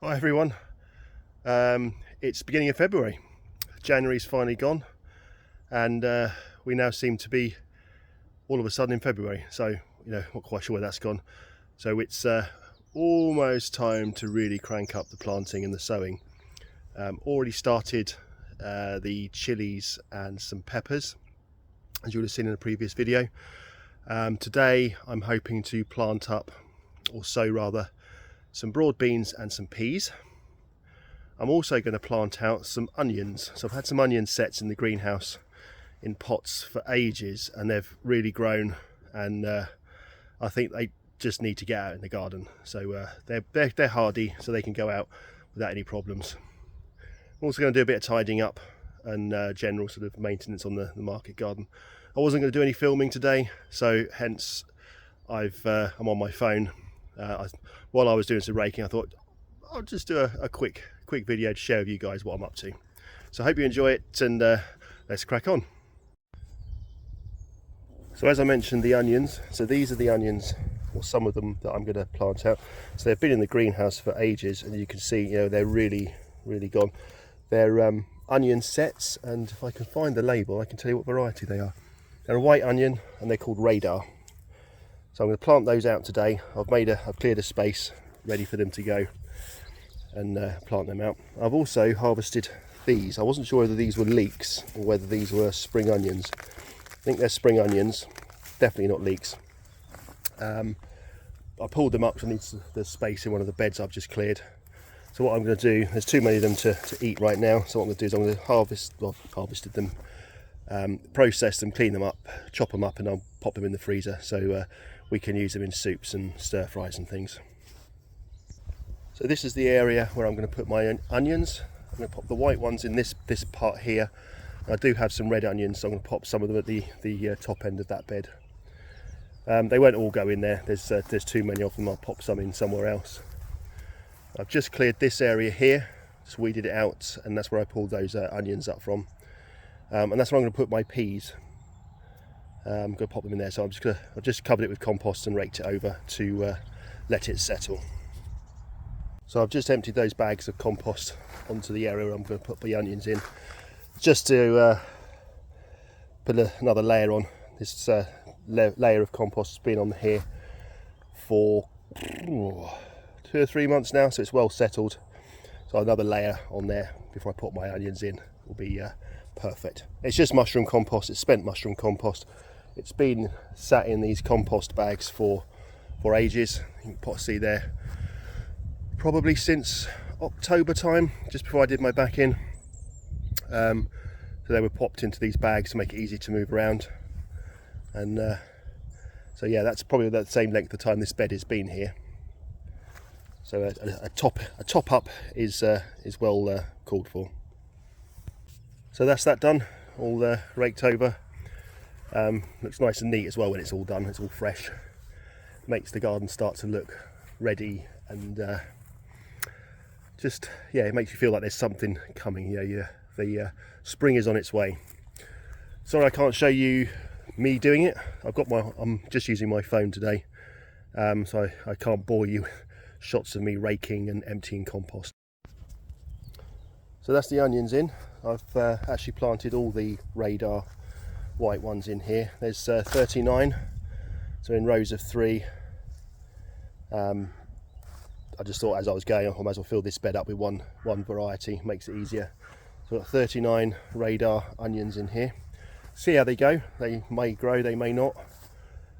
Hi everyone, it's beginning of February. January's finally gone and we now seem to be all of a sudden in February, so not quite sure where that's gone. So it's almost time to really crank up the planting and the sowing. Already started the chilies and some peppers, as you would have seen in a previous video. Today I'm hoping to plant up, or sow rather, some broad beans and some peas. I'm also going to plant out some onions. So I've had some onion sets in the greenhouse in pots for ages and they've really grown, and I think they just need to get out in the garden. So they're hardy, so they can go out without any problems. I'm also going to do a bit of tidying up and general sort of maintenance on the market garden. I wasn't going to do any filming today, so hence I'm on my phone. While I was doing some raking, I thought I'll just do a quick video to share with you guys what I'm up to. So I hope you enjoy it, and let's crack on. So as I mentioned, the onions. So these are the onions, or some of them, that I'm going to plant out. So they've been in the greenhouse for ages, and you can see, they're really gone. They're onion sets, and if I can find the label, I can tell you what variety they are. They're a white onion, and they're called Radar. So I'm going to plant those out today. I've cleared a space ready for them to go and plant them out. I've also harvested these. I wasn't sure whether these were leeks or whether these were spring onions. I think they're spring onions, definitely not leeks. I pulled them up from the space in one of the beds I've just cleared. So what I'm going to do, there's too many of them to eat right now, so what I'm going to do is I'm going to harvested them, process them, clean them up, chop them up, and I'll pop them in the freezer so we can use them in soups and stir fries and things. So this is the area where I'm going to put my onions. I'm going to pop the white ones in this part here. I do have some red onions, so I'm going to pop some of them at the top end of that bed. They won't all go in there. There's too many of them. I'll pop some in somewhere else. I've just cleared this area here, just weeded it out, and that's where I pulled those onions up from. And that's where I'm going to put my peas. I'm going to pop them in there. So I've just covered it with compost and raked it over to let it settle. So I've just emptied those bags of compost onto the area where I'm going to put the onions in, just to put another layer on. This layer of compost has been on here for 2 or 3 months now, so it's well settled. So another layer on there before I put my onions in will be perfect. It's just mushroom compost. It's spent mushroom compost. It's been sat in these compost bags for ages. You can see there, probably since October time, just before I did my back in. So they were popped into these bags to make it easy to move around. And so yeah, that's probably the same length of time this bed has been here. So a top up is well called for. So that's that done, all raked over. Looks nice and neat as well when it's all done. It's all fresh. Makes the garden start to look ready, and it makes you feel like there's something coming. The spring is on its way. Sorry I can't show you me doing it. I'm just using my phone today, so I can't bore you with shots of me raking and emptying compost. So that's the onions in. I've actually planted all the Radar white ones in here. There's 39, so in rows of 3. I just thought as I was going, I might as well fill this bed up with one variety, makes it easier. So I've got 39 Radar onions in here. See how they go. They may grow, they may not.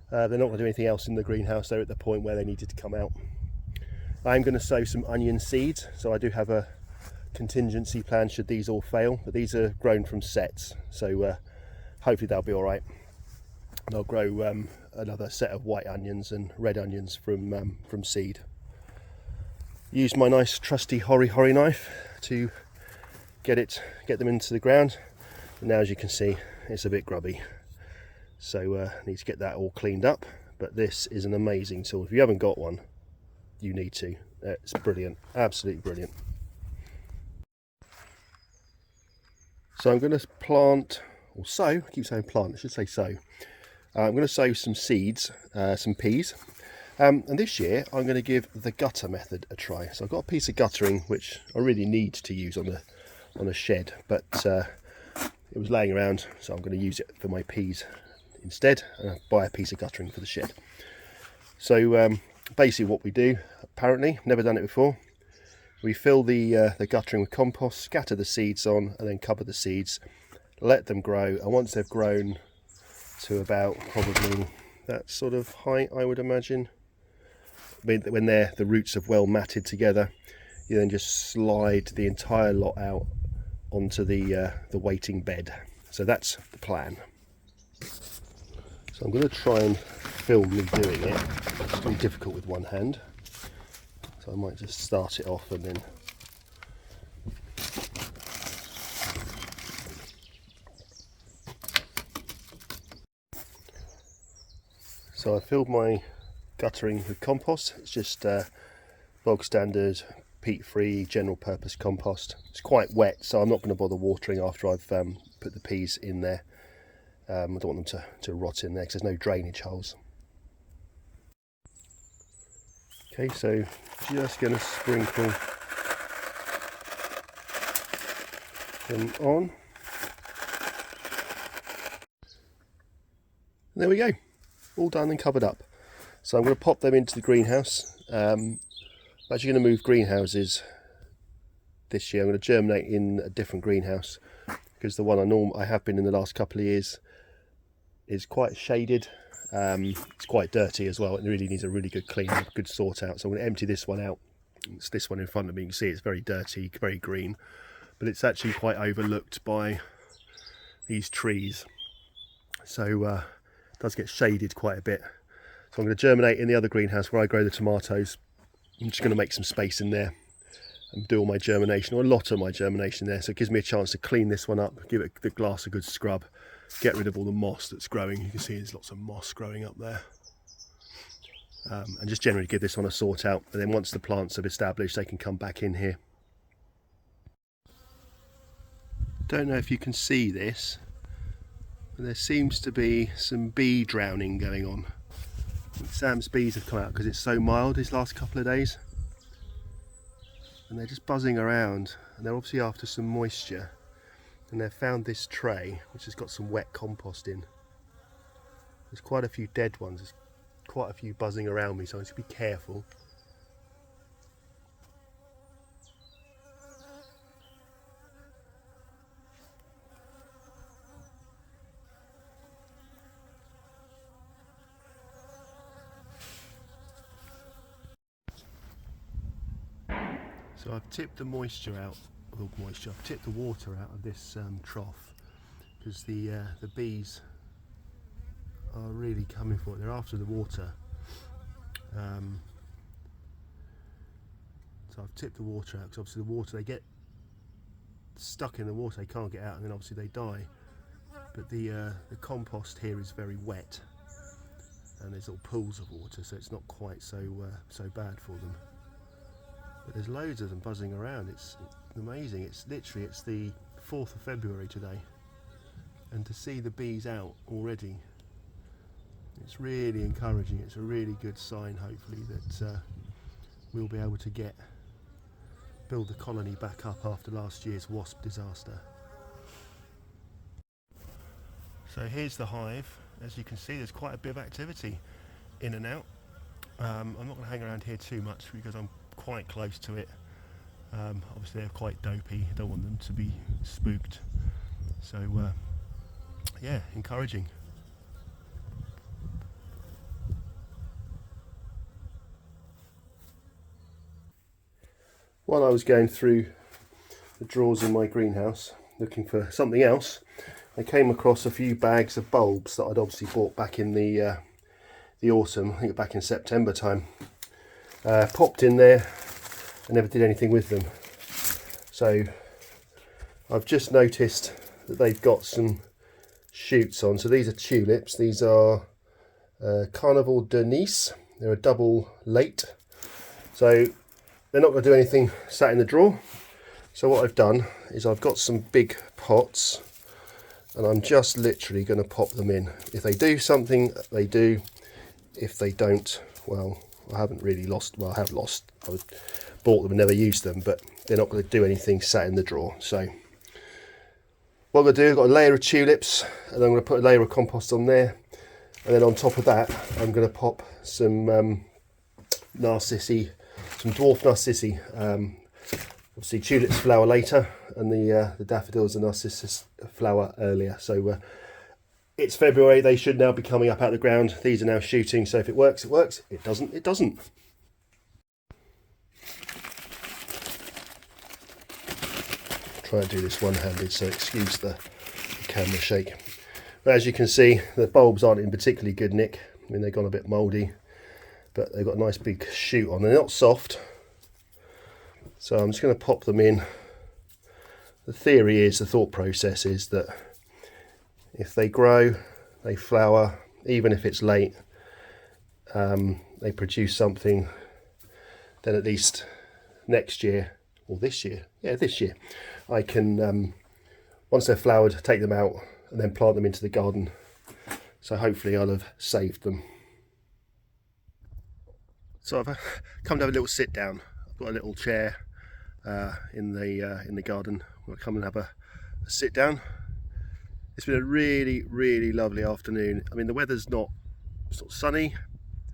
They're not going to do anything else in the greenhouse. They're at the point where they needed to come out. I'm going to sow some onion seeds, so I do have a contingency plan should these all fail, but these are grown from sets, so hopefully they'll be all right. And I'll grow another set of white onions and red onions from seed. Use my nice trusty hori knife to get them into the ground. And now, as you can see, it's a bit grubby, so I need to get that all cleaned up. But this is an amazing tool. If you haven't got one, you need to. It's brilliant, absolutely brilliant. So I'm going to plant, or sow, I keep saying plant, I should say sow. I'm going to sow some seeds, some peas. And this year I'm going to give the gutter method a try. So I've got a piece of guttering which I really need to use on a shed, but it was laying around, so I'm going to use it for my peas instead, and buy a piece of guttering for the shed. So basically what we do, apparently, never done it before, we fill the guttering with compost, scatter the seeds on, and then cover the seeds, let them grow, and once they've grown to about probably that sort of height, I would imagine, when the roots have well matted together, you then just slide the entire lot out onto the waiting bed. So that's the plan. So I'm going to try and film me doing it. It's really difficult with one hand, so I might just start it off and then so I filled my guttering with compost. It's just bog standard peat-free general purpose compost. It's quite wet, so I'm not going to bother watering after I've put the peas in there. I don't want them to rot in there because there's no drainage holes. Okay, so just going to sprinkle them on. And there we go, all done and covered up. So I'm going to pop them into the greenhouse. I'm actually going to move greenhouses this year. I'm going to germinate in a different greenhouse because the one I have been in the last couple of years is quite shaded. It's quite dirty as well. It really needs a really good clean, good sort out. So I'm going to empty this one out. It's this one in front of me. You can see it's very dirty, very green, but it's actually quite overlooked by these trees. So it does get shaded quite a bit. So I'm going to germinate in the other greenhouse where I grow the tomatoes. I'm just going to make some space in there and do all my germination, or a lot of my germination there. So it gives me a chance to clean this one up, give it the glass a good scrub, get rid of all the moss that's growing. You can see there's lots of moss growing up there. And just generally give this one a sort out. And then once the plants have established, they can come back in here. Don't know if you can see this, but there seems to be some bee drowning going on. Sam's bees have come out because it's so mild these last couple of days, and they're just buzzing around, and they're obviously after some moisture, and they've found this tray which has got some wet compost in. There's quite a few dead ones, there's quite a few buzzing around me, so I need to be careful. So I've tipped the moisture out, I've tipped the water out of this trough because the bees are really coming for it. They're after the water. So I've tipped the water out because obviously the water, they get stuck in the water, they can't get out, and then obviously they die. But the compost here is very wet, and there's little pools of water, so it's not quite so bad for them. But there's loads of them buzzing around. It's amazing. It's the 4th of February today, and to see the bees out already, it's really encouraging. It's a really good sign, hopefully, that we'll be able to build the colony back up after last year's wasp disaster. So here's the hive. As you can see, there's quite a bit of activity in and out. I'm not going to hang around here too much because I'm quite close to it. Obviously they're quite dopey, I don't want them to be spooked. So yeah, encouraging. While I was going through the drawers in my greenhouse looking for something else, I came across a few bags of bulbs that I'd obviously bought back in the autumn, I think back in September time. Popped in there, I never did anything with them. So I've just noticed that they've got some shoots on. So these are tulips. These are Carnival de Nice. They're a double late. So they're not going to do anything sat in the drawer. So what I've done is I've got some big pots, and I'm just literally going to pop them in. If they do something, they do. If they don't, well, I haven't really lost, well, I have lost, bought them and never used them, but they're not going to do anything sat in the drawer. So what I'm going to do, I've got a layer of tulips, and I'm going to put a layer of compost on there, and then on top of that I'm going to pop some narcissi, some dwarf narcissi. Obviously tulips flower later, and the daffodils and narcissus flower earlier. So it's February, they should now be coming up out of the ground. These are now shooting, so if it works, it works. It doesn't, it doesn't. Try and do this one-handed, so excuse the camera shake. But as you can see, the bulbs aren't in particularly good nick. I mean, they've gone a bit mouldy, but they've got a nice big shoot on. They're not soft, so I'm just going to pop them in. The theory is, the thought process is that if they grow, they flower, even if it's late, they produce something, then at least next year, or this year, yeah, this year, I can, once they're flowered, take them out and then plant them into the garden. So hopefully I'll have saved them. So I've come to have a little sit down. I've got a little chair in the garden. We'll come and have a sit down. It's been a really, really lovely afternoon. I mean, the weather's not sort of sunny.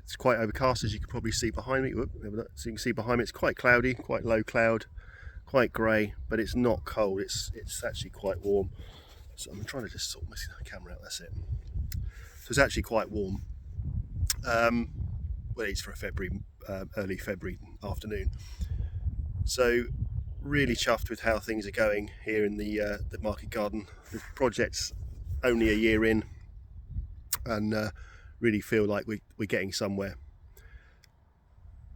It's quite overcast, as you can probably see behind me. Whoop, so you can see behind me, it's quite cloudy, quite low cloud, quite grey, but it's not cold. It's actually quite warm. So I'm trying to just sort my camera out. That's it. So it's actually quite warm. Well, it's for a February, early February afternoon. So really chuffed with how things are going here in the market garden. The project's only a year in, and really feel like we're getting somewhere.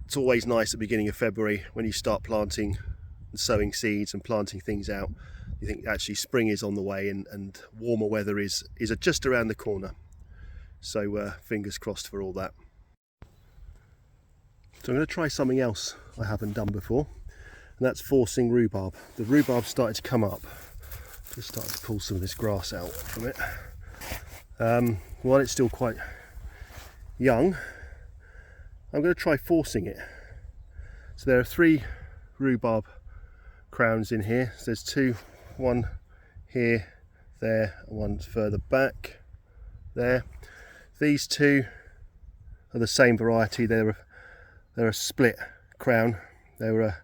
It's always nice at the beginning of February when you start planting and sowing seeds and planting things out. You think actually spring is on the way, and warmer weather is just around the corner. So fingers crossed for all that. So I'm going to try something else I haven't done before, and that's forcing rhubarb. The rhubarb started to come up. Just started to pull some of this grass out from it. While it's still quite young, I'm going to try forcing it. So there are 3 rhubarb crowns in here. So there's 2, one here, there, and one further back there. These 2 are the same variety. They're a split crown. They were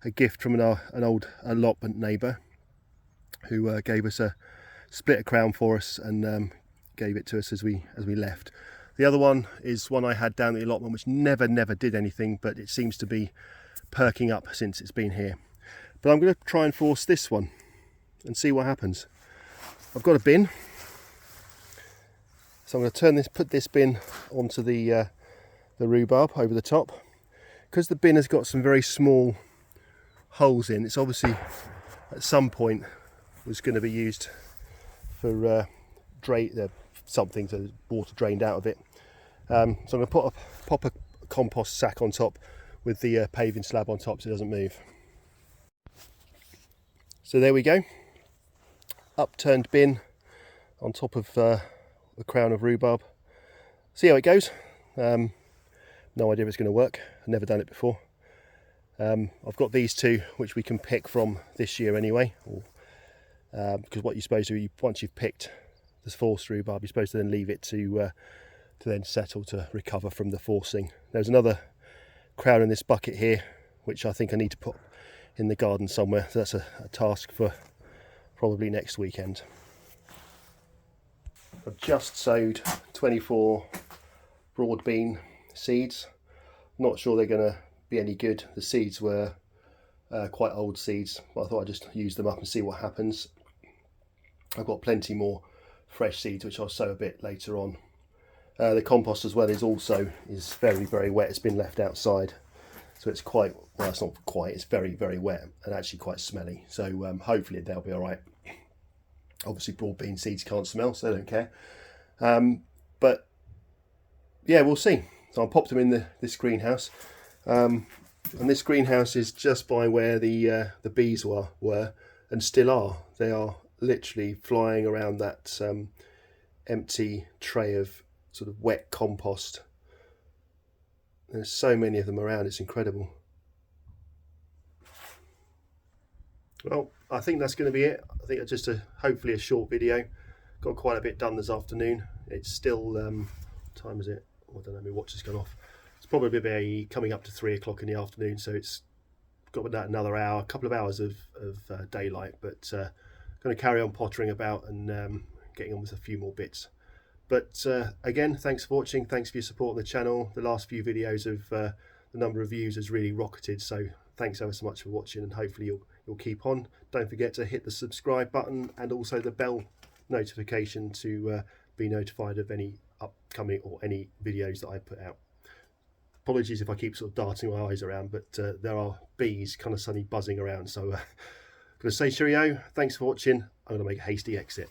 a gift from an old allotment neighbour who gave us a split crown for us, and gave it to us as we left. The other one is one I had down the allotment, which never did anything, but it seems to be perking up since it's been here. But I'm going to try and force this one and see what happens. I've got a bin, so I'm going to put this bin onto the rhubarb over the top. Because the bin has got some very small holes in, it's obviously at some point was going to be used for something to water drained out of it. So I'm going to pop a compost sack on top with the paving slab on top so it doesn't move. So there we go, upturned bin on top of the crown of rhubarb. See how it goes. No idea if it's going to work. I've never done it before. I've got these 2 which we can pick from this year anyway, because what you're supposed to do, once you've picked this forced rhubarb, you're supposed to then leave it to then settle, to recover from the forcing. There's another crown in this bucket here which I think I need to put in the garden somewhere, so that's a task for probably next weekend. I've just sowed 24 broad bean seeds. Not sure they're going to be any good. The seeds were quite old seeds, but I thought I'd just use them up and see what happens. I've got plenty more fresh seeds which I'll sow a bit later on. The compost as well is very wet. It's been left outside, so it's quite, well, it's not quite, it's very wet and actually quite smelly, so hopefully they'll be all right. Obviously broad bean seeds can't smell, so they don't care, but yeah, we'll see. So I popped them in this greenhouse, and this greenhouse is just by where the bees were and still are. They are literally flying around that empty tray of sort of wet compost. There's so many of them around, it's incredible. Well, I think that's going to be it. I think it's just hopefully a short video. Got quite a bit done this afternoon. It's still, what time is it? Oh, I don't know, my watch has gone off. It's probably coming up to 3 o'clock in the afternoon, so it's got about another hour, a couple of hours of daylight, but going to carry on pottering about and getting on with a few more bits. But again, thanks for watching. Thanks for your support on the channel. The last few videos of the number of views has really rocketed, so thanks ever so much for watching, and hopefully you'll keep on. Don't forget to hit the subscribe button and also the bell notification to be notified of any upcoming or any videos that I put out. Apologies if I keep sort of darting my eyes around, but there are bees kind of suddenly buzzing around, so I'm going to say cheerio. Thanks for watching. I'm going to make a hasty exit.